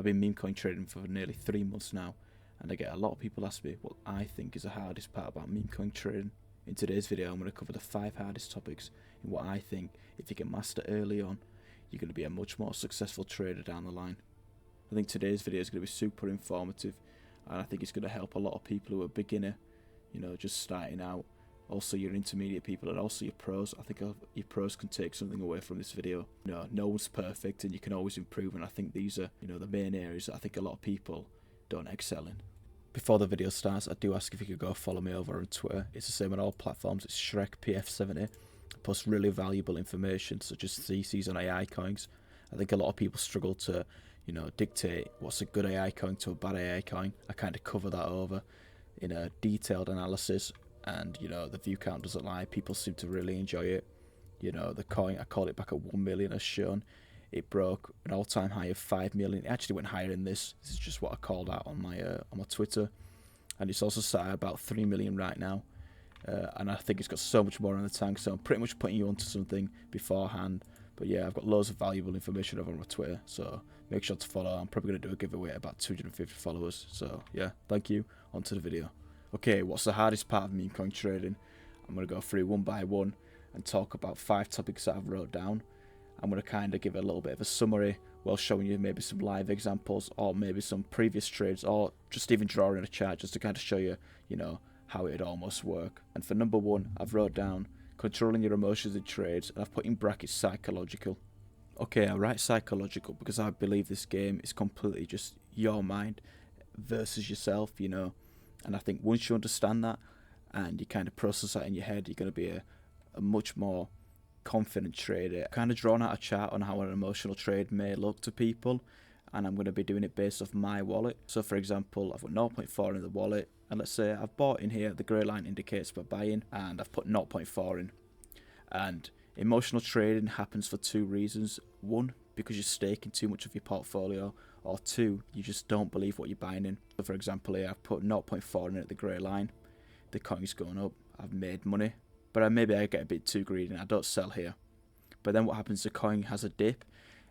I've been meme coin trading for nearly 3 months now, and I get a lot of people ask me what I think is the hardest part about meme coin trading. In today's video, I'm going to cover the 5 hardest topics in what I think, if you can master early on, you're going to be a much more successful trader down the line. I think today's video is going to be super informative, and I think it's going to help a lot of people who are beginner, just starting out. Also your intermediate people, and also your pros. I think your pros can take something away from this video. No one's perfect, and you can always improve, and I think these are the main areas that I think a lot of people don't excel in. Before the video starts, I do ask if you could go follow me over on Twitter. It's the same on all platforms. It's Shrek PF70. I post really valuable information such as theses on AI coins. I think a lot of people struggle to dictate what's a good AI coin to a bad AI coin. I kind of cover that over in a detailed analysis, and the view count doesn't lie. People seem to really enjoy it. The coin, I called it back at 1 million as shown. It broke an all-time high of 5 million. It actually went higher than this. This is just what I called out on my Twitter, and it's also sat at about 3 million right now. And I think it's got so much more in the tank, so I'm pretty much putting you onto something beforehand. But yeah, I've got loads of valuable information over on my Twitter, so make sure to follow. I'm probably going to do a giveaway at about 250 followers. So yeah, thank you. On to the video. Okay, what's the hardest part of meme coin trading? I'm going to go through one by one and talk about 5 topics that I've wrote down. I'm going to kind of give a little bit of a summary while showing you maybe some live examples, or maybe some previous trades, or just even drawing a chart just to kind of show you, how it'd almost work. And for number 1, I've wrote down controlling your emotions in trades, and I've put in brackets psychological. Okay, I write psychological because I believe this game is completely just your mind versus yourself, and I think once you understand that and you kind of process that in your head, you're going to be a much more confident trader. I've kind of drawn out a chart on how an emotional trade may look to people, and I'm going to be doing it based off my wallet. So for example, I've got 0.4 in the wallet, and let's say I've bought in here, the grey line indicates my buying, and I've put 0.4 in. And emotional trading happens for 2 reasons. 1, because you're staking too much of your portfolio, or 2, you just don't believe what you're buying in. So for example here, I've put 0.4 in at the grey line, the coin's going up, I've made money, but maybe I get a bit too greedy and I don't sell here. But then what happens, the coin has a dip,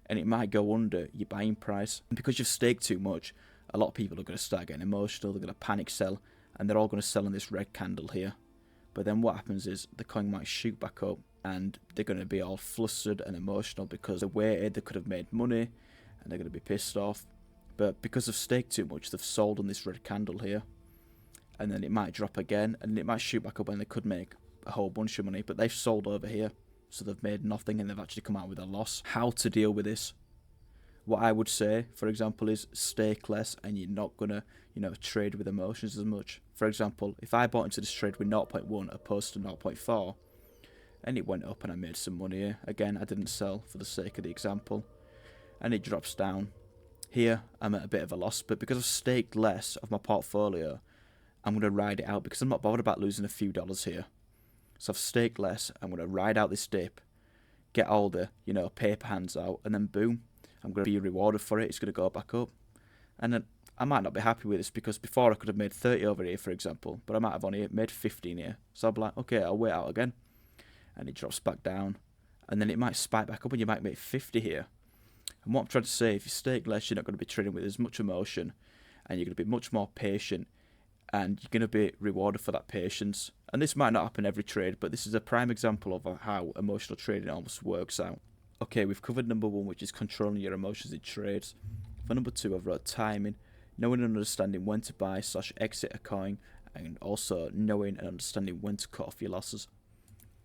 and it might go under your buying price. And because you've staked too much, a lot of people are going to start getting emotional, they're going to panic sell, and they're all going to sell in this red candle here. But then what happens is the coin might shoot back up, and they're going to be all flustered and emotional because they waited, they could have made money, and they're going to be pissed off. But because they've staked too much, they've sold on this red candle here, and then it might drop again, and it might shoot back up, and they could make a whole bunch of money, but they've sold over here, so they've made nothing, and they've actually come out with a loss. How to deal with this? What I would say, for example, is stake less, and you're not gonna trade with emotions as much. For example, if I bought into this trade with 0.1 opposed to 0.4, and it went up and I made some money here, again I didn't sell for the sake of the example, and it drops down here, I'm at a bit of a loss. But because I've staked less of my portfolio, I'm going to ride it out, because I'm not bothered about losing a few dollars here. So I've staked less, I'm going to ride out this dip, get all the paper hands out, and then boom, I'm going to be rewarded for it. It's going to go back up, and then I might not be happy with this, because before I could have made 30 over here, for example, but I might have only made 15 here. So I'll be like, okay, I'll wait out again, and it drops back down, and then it might spike back up, and you might make 50 here. And what I'm trying to say, if you stake less, you're not going to be trading with as much emotion, and you're going to be much more patient, and you're going to be rewarded for that patience. And this might not happen every trade, but this is a prime example of how emotional trading almost works out. Okay, we've covered number 1, which is controlling your emotions in trades. For number 2, I've wrote timing, knowing and understanding when to buy / exit a coin, and also knowing and understanding when to cut off your losses.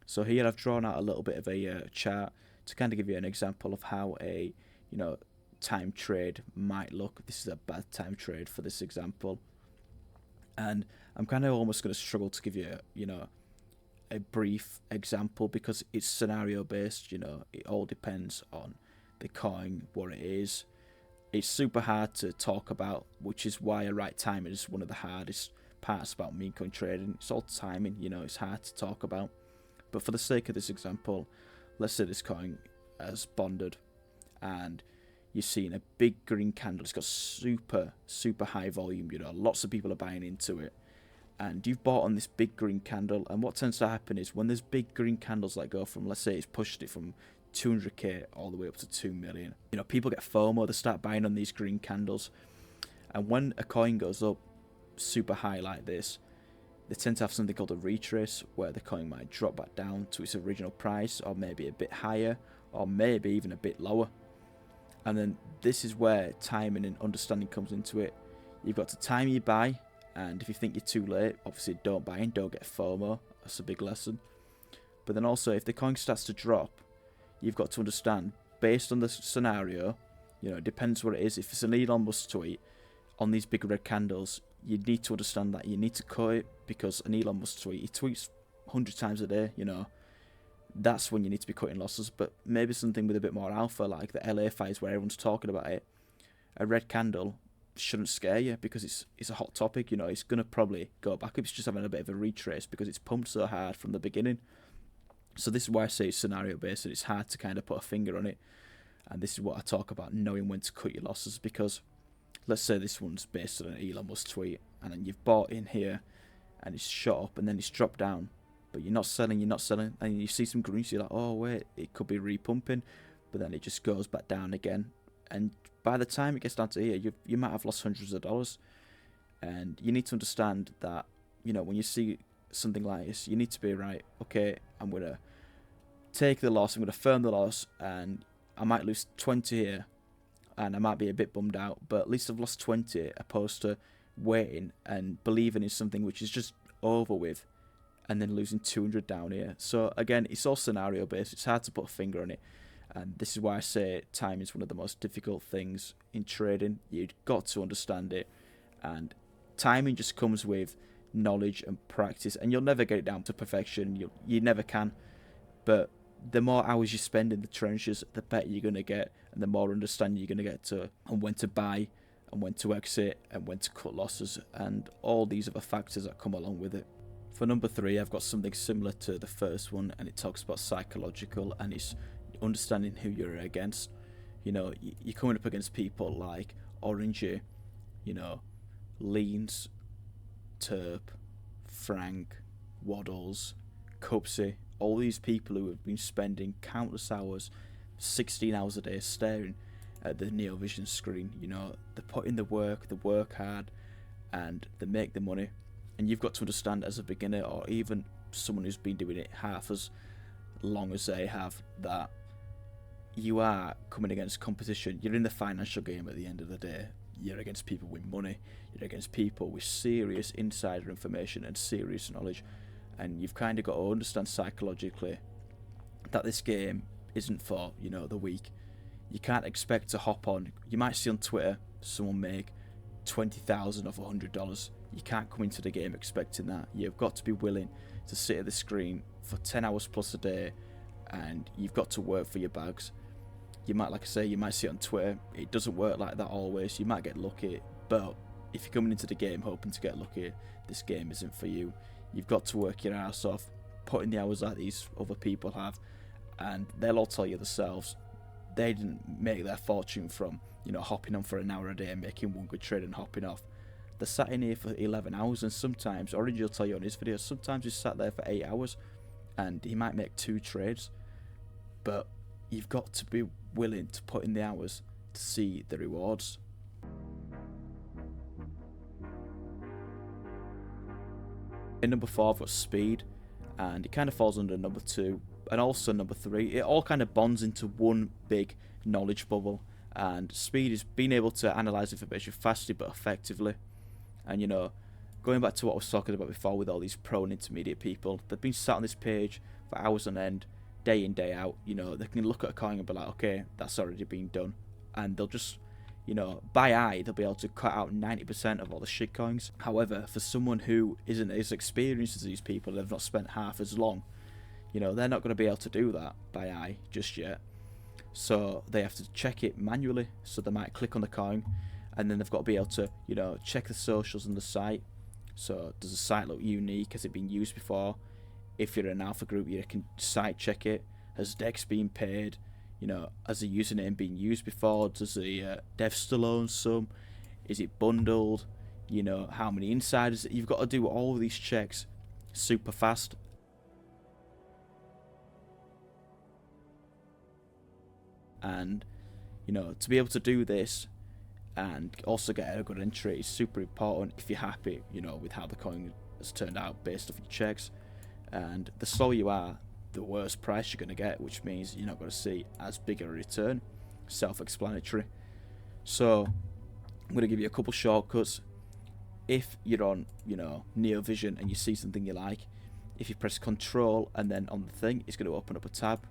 So here I've drawn out a little bit of a chart to kind of give you an example of how a time trade might look. This is a bad time trade for this example, and I'm kind of almost going to struggle to give you a brief example, because it's scenario based. It all depends on the coin, what it is. It's super hard to talk about, which is why I write timing is one of the hardest parts about meme coin trading. It's all timing, it's hard to talk about. But for the sake of this example, let's say this coin has bonded, and you're seeing a big green candle. It's got super high volume, lots of people are buying into it, and you've bought on this big green candle. And what tends to happen is when there's big green candles that go from, let's say it's pushed it from 200k all the way up to 2 million. You know, people get FOMO, they start buying on these green candles, and when a coin goes up super high like this, they tend to have something called a retrace, where the coin might drop back down to its original price, or maybe a bit higher, or maybe even a bit lower. And then this is where timing and understanding comes into it. You've got to time your buy, and if you think you're too late, obviously don't buy in, don't get FOMO. That's a big lesson. But then also, if the coin starts to drop, you've got to understand, based on the scenario, you know, it depends what it is. If it's an Elon Musk tweet on these big red candles, you need to understand that you need to cut it, because an Elon Musk tweet, he tweets 100 times a day, you know. That's when you need to be cutting losses. But maybe something with a bit more alpha, like the LA fires where everyone's talking about it, a red candle shouldn't scare you, because it's a hot topic, you know. It's going to probably go back if it's just having a bit of a retrace, because it's pumped so hard from the beginning. So this is why I say it's scenario based, and it's hard to kind of put a finger on it. And this is what I talk about, knowing when to cut your losses, because let's say this one's based on an Elon Musk tweet, and then you've bought in here and it's shot up and then it's dropped down, but you're not selling, and you see some greens, you're like, oh wait, it could be repumping, but then it just goes back down again, and by the time it gets down to here, you might have lost hundreds of dollars. And you need to understand that, you know, when you see something like this, you need to be right, okay, I'm going to take the loss, I'm going to firm the loss, and I might lose 20 here, and I might be a bit bummed out, but at least I've lost 20, opposed to waiting and believing in something which is just over with, and then losing 200 down here. So again, it's all scenario based, it's hard to put a finger on it, and this is why I say time is one of the most difficult things in trading. You've got to understand it, and timing just comes with knowledge and practice, and you'll never get it down to perfection, you never can, but the more hours you spend in the trenches, the better you're going to get, and the more understanding you're going to get to and when to buy and when to exit and when to cut losses, and all these other factors that come along with it. For number 3, I've got something similar to the first one, and it talks about psychological, and it's understanding who you're against. You know, you're coming up against people like Orangey, you know, Leans, Terp, Frank, Waddles, Cubsy, all these people who have been spending countless hours, 16 hours a day, staring at the Neo Vision screen. You know, they put in the work, they work hard, and they make the money. And you've got to understand, as a beginner, or even someone who's been doing it half as long as they have, that you are coming against competition. You're in the financial game at the end of the day. You're against people with money, you're against people with serious insider information and serious knowledge, and you've kind of got to understand psychologically that this game isn't for, you know, the weak. You can't expect to hop on. You might see on Twitter someone make 20,000 off $100. You can't come into the game expecting that. You've got to be willing to sit at the screen for 10 hours plus a day, and you've got to work for your bags. You might, like I say, you might see it on Twitter. It doesn't work like that always. You might get lucky, but if you're coming into the game hoping to get lucky, this game isn't for you. You've got to work your ass off, put in the hours that these other people have, and they'll all tell you themselves, they didn't make their fortune from, you know, hopping on for an hour a day and making one good trade and hopping off. They sat in here for 11 hours, and sometimes, Orange will tell you on his video, sometimes he sat there for 8 hours and he might make 2 trades, but you've got to be willing to put in the hours to see the rewards. In number 4, I've got speed, and it kind of falls under number 2 and also number 3. It all kind of bonds into one big knowledge bubble, and speed is being able to analyze information fastly but effectively. And, you know, going back to what I was talking about before with all these pro and intermediate people, they've been sat on this page for hours on end, day in, day out. You know, they can look at a coin and be like, okay, that's already been done, and they'll just, you know, by eye, they'll be able to cut out 90% of all the shit coins. However, for someone who isn't as experienced as these people, they've not spent half as long, you know, they're not going to be able to do that by eye just yet. So they have to check it manually. So they might click on the coin, and then they've got to be able to, you know, check the socials on the site. So does the site look unique? Has it been used before? If you're an alpha group, you can site check it. Has Dex been paid? You know, has the username been used before? Does the dev still own some? Is it bundled? You know, how many insiders? You've got to do all of these checks super fast. And you know, to be able to do this and also get a good entry is super important if you're happy, you know, with how the coin has turned out based off your checks. And the slower you are, the worse price you're going to get, which means you're not going to see as big a return. Self-explanatory. So I'm going to give you a couple shortcuts. If you're on, you know, Neo Vision and you see something you like, if you press Control and then on the thing, it's going to open up a tab.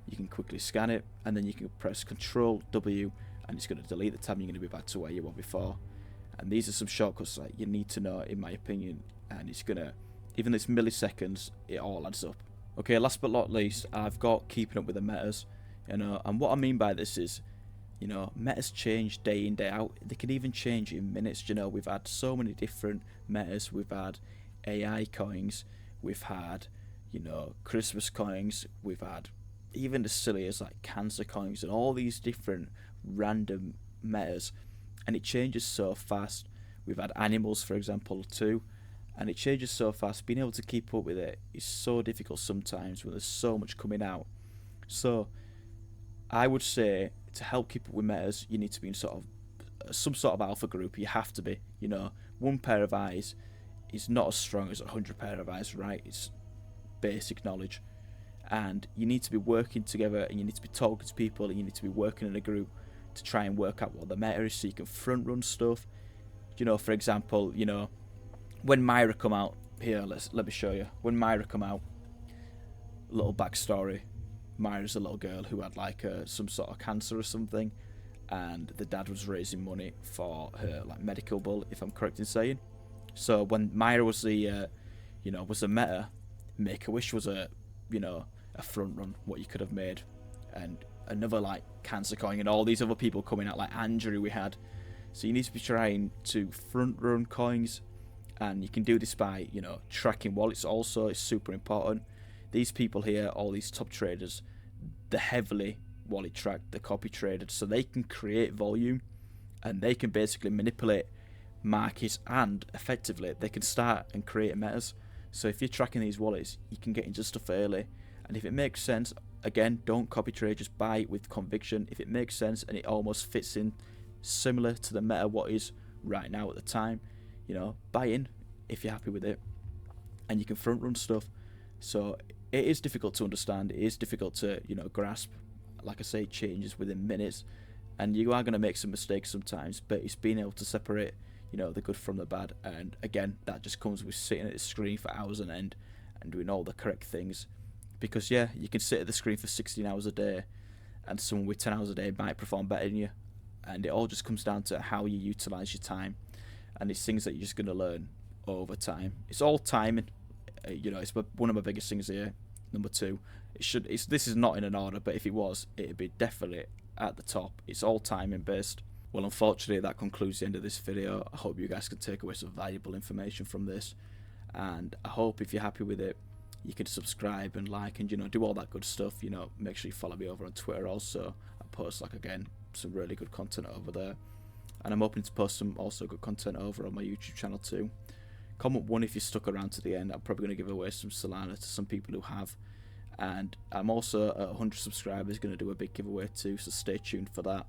You can quickly scan it, and then you can press Control W, and it's going to delete the tab. And you're going to be back to where you were before. And these are some shortcuts that you need to know, in my opinion. And it's going to, even though it's milliseconds, it all adds up. Okay, last but not least, I've got keeping up with the metas, you know, and what I mean by this is, you know, metas change day in, day out. They can even change in minutes. You know, we've had so many different metas. We've had AI coins, we've had, you know, Christmas coins, we've had even as silly as like cancer coins and all these different random metas, and it changes so fast. We've had animals, for example, too. And it changes so fast. Being able to keep up with it is so difficult sometimes when there's so much coming out. So I would say to help keep up with metas, you need to be in some sort of alpha group. You have to be. You know, one pair of eyes is not as strong as 100 pair of eyes, right? It's basic knowledge. And you need to be working together, and you need to be talking to people, and you need to be working in a group to try and work out what the meta is, so you can front run stuff. You know, for example, you know, when Myra come out, here, let me show you. When Myra come out, little backstory. Myra's a little girl who had like some sort of cancer or something, and the dad was raising money for her like medical bill, if I'm correct in saying. So when Myra was the, you know, was a meta, Make-A-Wish was a, you know, a front run what you could have made, and another like cancer coin, and all these other people coming out like Andrew we had. So you need to be trying to front run coins. And you can do this by, you know, tracking wallets also is super important. These people here, all these top traders, they're heavily wallet tracked, they're copy traded, so they can create volume, and they can basically manipulate markets, and effectively they can start and create metas. So if you're tracking these wallets, you can get into stuff early, and if it makes sense, again, don't copy trade, just buy it with conviction. If it makes sense and it almost fits in similar to the meta what is right now at the time, you know, buy in if you're happy with it, and you can front run stuff. So it is difficult to understand, it is difficult to, you know, grasp. Like I say, it changes within minutes, and you are going to make some mistakes sometimes, but it's being able to separate, you know, the good from the bad. And again, that just comes with sitting at the screen for hours on end and doing all the correct things. Because yeah, you can sit at the screen for 16 hours a day, and someone with 10 hours a day might perform better than you, and it all just comes down to how you utilize your time. And it's things that you're just going to learn over time. It's all timing. You know, it's one of my biggest things here. Number two, this is not in an order, but if it was, it'd be definitely at the top. It's all timing based. Well, unfortunately, that concludes the end of this video. I hope you guys can take away some valuable information from this, and I hope if you're happy with it, you can subscribe and like, and, you know, do all that good stuff. You know, make sure you follow me over on Twitter also. I post, like, again, some really good content over there, and I'm hoping to post some also good content over on my YouTube channel too. Comment 1 if you're stuck around to the end. I'm probably going to give away some Solana to some people who have, and I'm also at 100 subscribers going to do a big giveaway too, so stay tuned for that.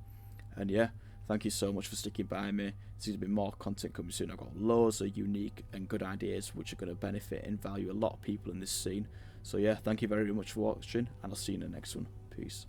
And yeah, thank you so much for sticking by me. There's going to be more content coming soon. I've got loads of unique and good ideas which are going to benefit and value a lot of people in this scene. So yeah, thank you very much for watching, and I'll see you in the next one. Peace.